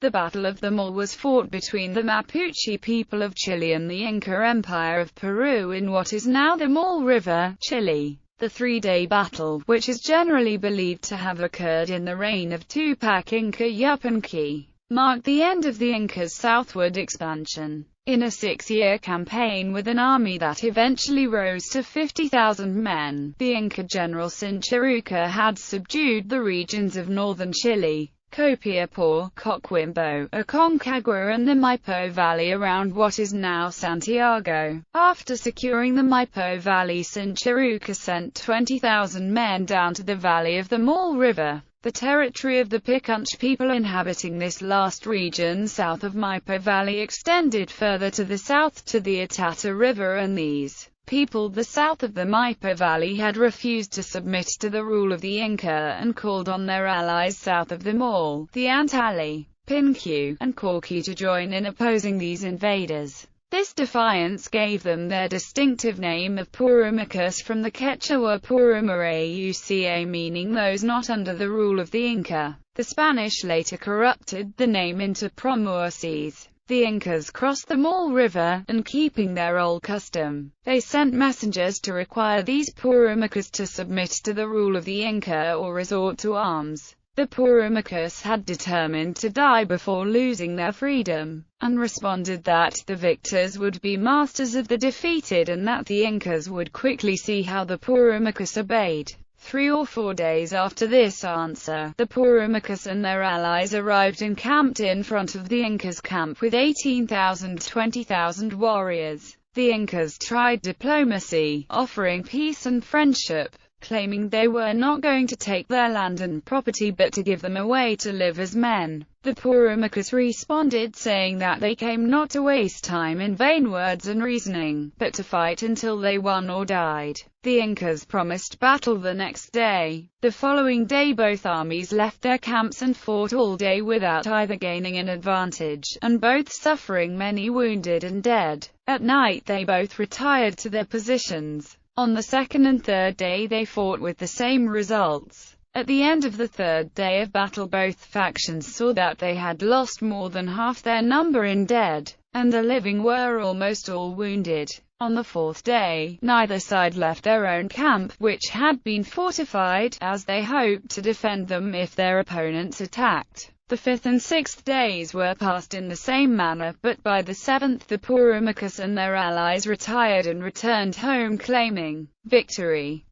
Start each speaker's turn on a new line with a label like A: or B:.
A: The Battle of the Maule was fought between the Mapuche people of Chile and the Inca Empire of Peru in what is now the Maule River, Chile. The three-day battle, which is generally believed to have occurred in the reign of Tupac Inca Yupanqui, marked the end of the Incas' southward expansion. In a 6-year campaign with an army that eventually rose to 50,000 men, the Inca general Sincharuca had subdued the regions of northern Chile, Copiapó, Coquimbo, Aconcagua and the Maipo Valley around what is now Santiago. After securing the Maipo Valley, Sincharuca sent 20,000 men down to the valley of the Maule River. The territory of the Picunche people inhabiting this last region south of Maipo Valley extended further to the south to the Itata River, and these people the south of the Maipo Valley had refused to submit to the rule of the Inca and called on their allies south of the Maule, the Antali, Pincu, and Cauqui to join in opposing these invaders. This defiance gave them their distinctive name of Purumacas from the Quechua Purumurauca, meaning those not under the rule of the Inca. The Spanish later corrupted the name into Promuaces. The Incas crossed the Maule River, and keeping their old custom, they sent messengers to require these Purumacas to submit to the rule of the Inca or resort to arms. The Purumacas had determined to die before losing their freedom, and responded that the victors would be masters of the defeated and that the Incas would quickly see how the Purumacas obeyed. 3 or 4 days after this answer, the Purumacas and their allies arrived and camped in front of the Incas' camp with 18,000–20,000 warriors. The Incas tried diplomacy, offering peace and friendship, claiming they were not going to take their land and property but to give them a way to live as men. The Purumacas responded saying that they came not to waste time in vain words and reasoning, but to fight until they won or died. The Incas promised battle the next day. The following day both armies left their camps and fought all day without either gaining an advantage, and both suffering many wounded and dead. At night they both retired to their positions. On the second and third day they fought with the same results. At the end of the third day of battle both factions saw that they had lost more than half their number in dead, and the living were almost all wounded. On the fourth day, neither side left their own camp, which had been fortified, as they hoped to defend them if their opponents attacked. The fifth and sixth days were passed in the same manner, but by the seventh the Purumacas and their allies retired and returned home claiming victory.